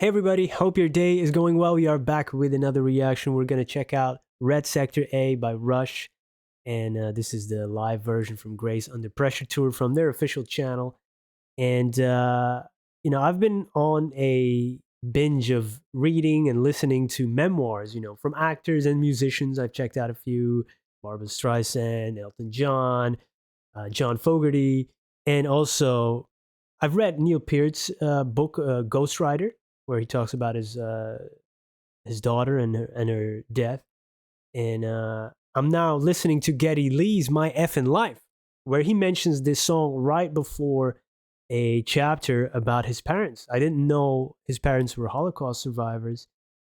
Hey everybody, hope your day is going well. We are back with another reaction. We're going to check out Red Sector A by Rush. And this is the live version from Grace Under Pressure tour from their official channel. And, I've been on a binge of reading and listening to memoirs, from actors and musicians. I've checked out a few: Barbra Streisand, Elton John, John Fogerty. And also, I've read Neil Peart's book, Ghostwriter, where he talks about his daughter and her death. And I'm now listening to Geddy Lee's My Effin' Life, where he mentions this song right before a chapter about his parents. I didn't know his parents were Holocaust survivors,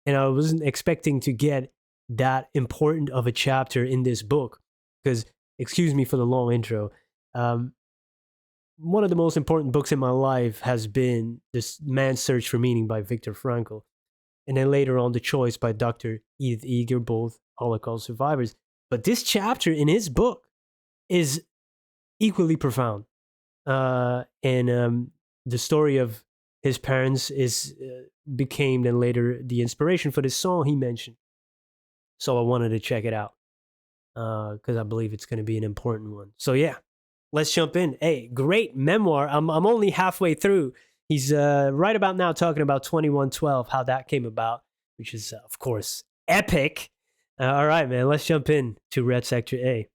and I wasn't expecting to get that important of a chapter in this book. Because, excuse me for the long intro, one of the most important books in my life has been This Man's Search for Meaning by Viktor Frankl. And then later on, The Choice by Dr. Edith Eger, both Holocaust survivors. But this chapter in his book is equally profound. And the story of his parents became then later the inspiration for this song he mentioned. So I wanted to check it out because I believe it's going to be an important one. So yeah, let's jump in. Hey, great memoir. I'm only halfway through. He's right about now talking about 2112, how that came about, which is, of course, epic. All right, man, let's jump in to Red Sector A.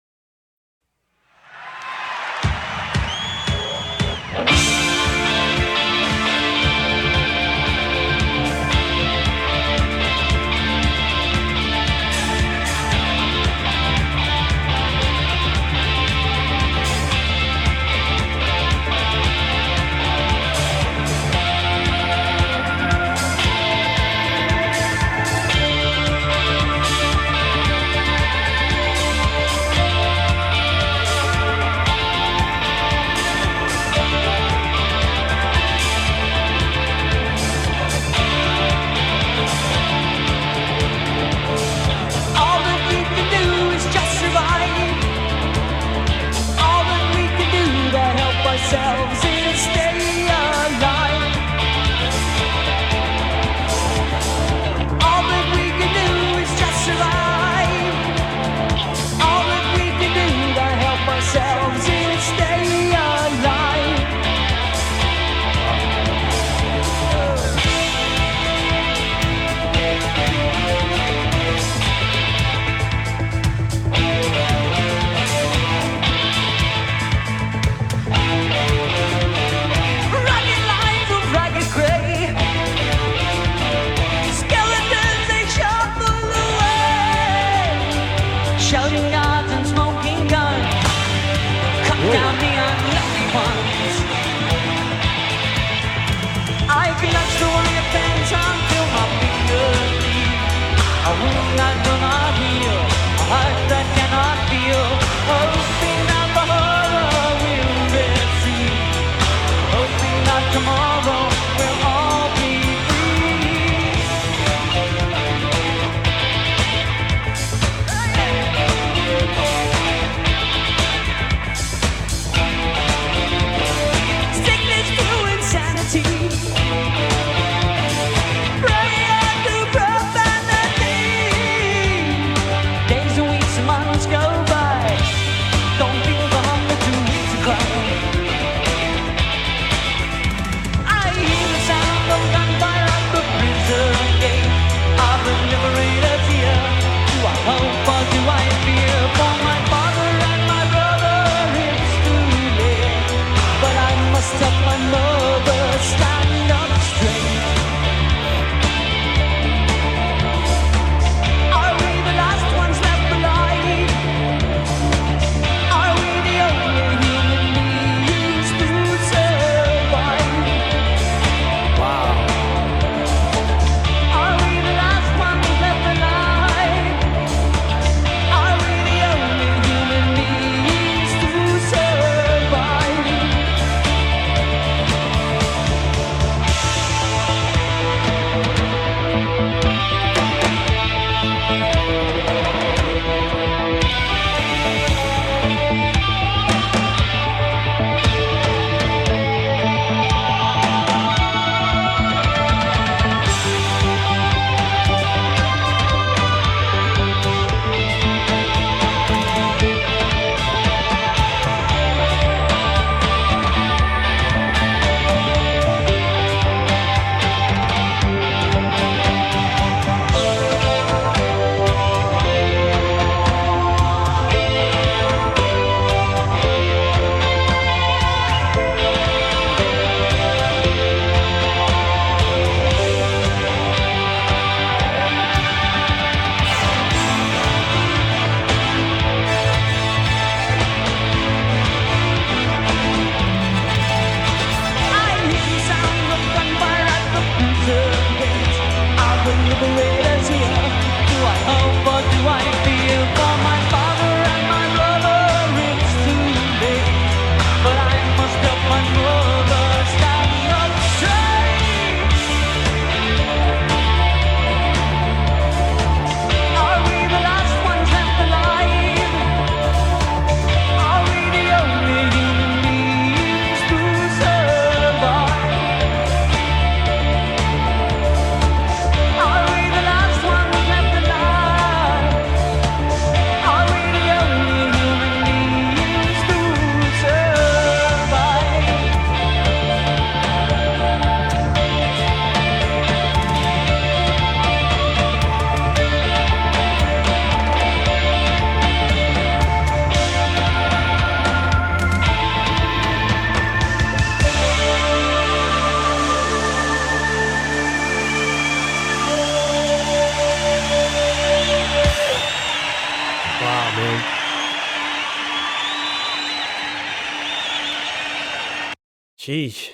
Jeez,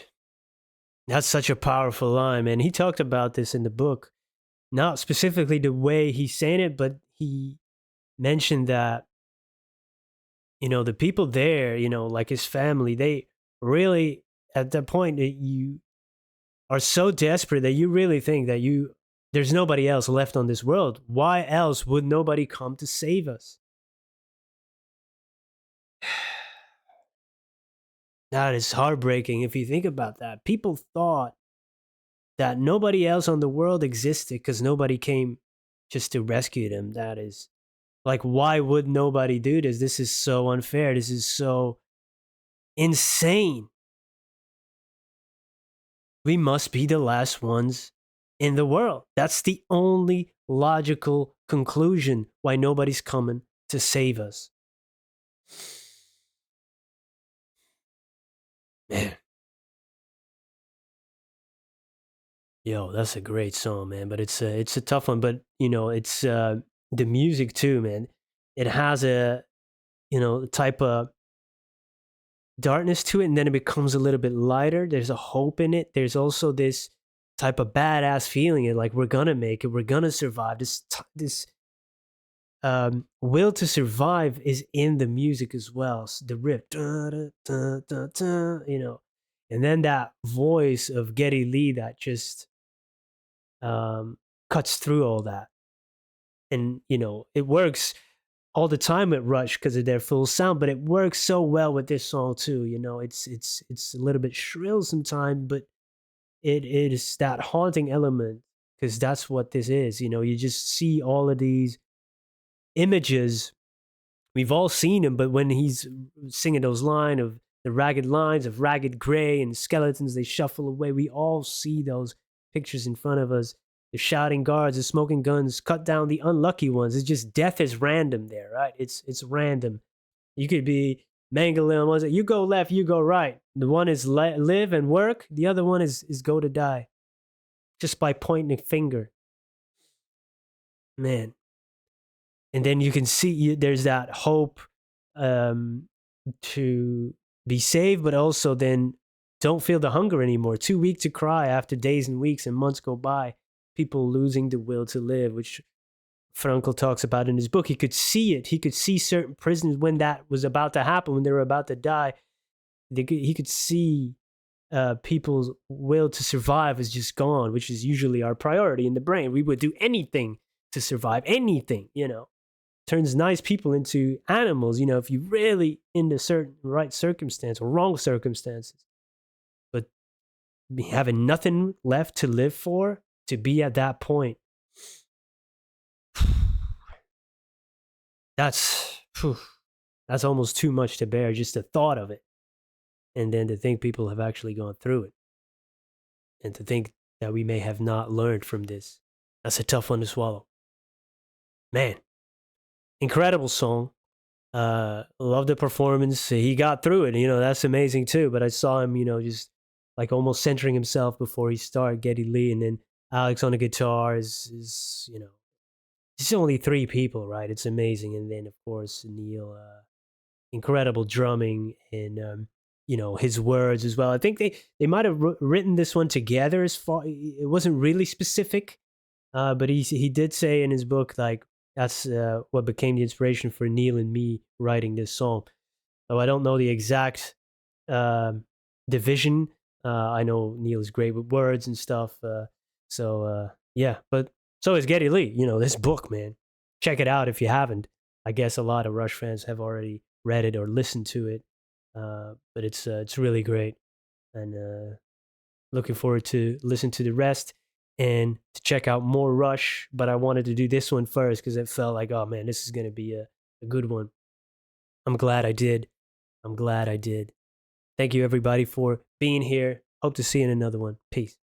that's such a powerful line, man. He talked about this in the book, not specifically the way he's saying it, but he mentioned that, the people there, like his family, they really, at the point that you are so desperate that you really think that there's nobody else left on this world. Why else would nobody come to save us? That is heartbreaking if you think about that. People thought that nobody else on the world existed because nobody came just to rescue them. That is like, why would nobody do this? This is so unfair. This is so insane. We must be the last ones in the world. That's the only logical conclusion why nobody's coming to save us. Man, yo, that's a great song, man. But it's a tough one. But it's the music too, man. It has a type of darkness to it, and then it becomes a little bit lighter. There's a hope in it. There's also this type of badass feeling, and like we're gonna make it, we're gonna survive. This will to survive is in the music as well. So the riff, and then that voice of Geddy Lee that just cuts through all that, and it works all the time at Rush because of their full sound, but it works so well with this song too. It's a little bit shrill sometimes, but it is that haunting element because that's what this is. You just see all of these images. We've all seen him, but when he's singing those lines of ragged gray and skeletons, they shuffle away. We all see those pictures in front of us. The shouting guards, the smoking guns, cut down the unlucky ones. It's just death is random there, right? It's random. You could be Mangala, was it? You go left, you go right. The one is live and work. The other one is go to die, just by pointing a finger. Man, and then you can see there's that hope to be saved, but also then don't feel the hunger anymore. Too weak to cry after days and weeks and months go by. People losing the will to live, which Frankl talks about in his book. He could see it. He could see certain prisoners when that was about to happen, when they were about to die. He could see people's will to survive is just gone, which is usually our priority in the brain. We would do anything to survive, anything, turns nice people into animals, if you really in the certain right circumstance or wrong circumstances. But having nothing left to live for, to be at that point, that's almost too much to bear, just the thought of it. And then to think people have actually gone through it. And to think that we may have not learned from this. That's a tough one to swallow. Man, incredible song. Love the performance. He got through it. That's amazing too. But I saw him, just like almost centering himself before he started, Geddy Lee, and then Alex on the guitar is it's only three people, right? It's amazing. And then of course Neil, incredible drumming and his words as well. I think they might have written this one together. As far it wasn't really specific, but he did say in his book like that's what became the inspiration for Neil and me writing this song. So I don't know the exact division. I know Neil is great with words and stuff. Yeah, but so is Geddy Lee. This book, man. Check it out if you haven't. I guess a lot of Rush fans have already read it or listened to it. But it's really great, and looking forward to listen to the rest and to check out more Rush. But I wanted to do this one first because it felt like, oh man, this is gonna be a good one. I'm glad I did. I'm glad I did. Thank you everybody for being here. Hope to see you in another one. Peace.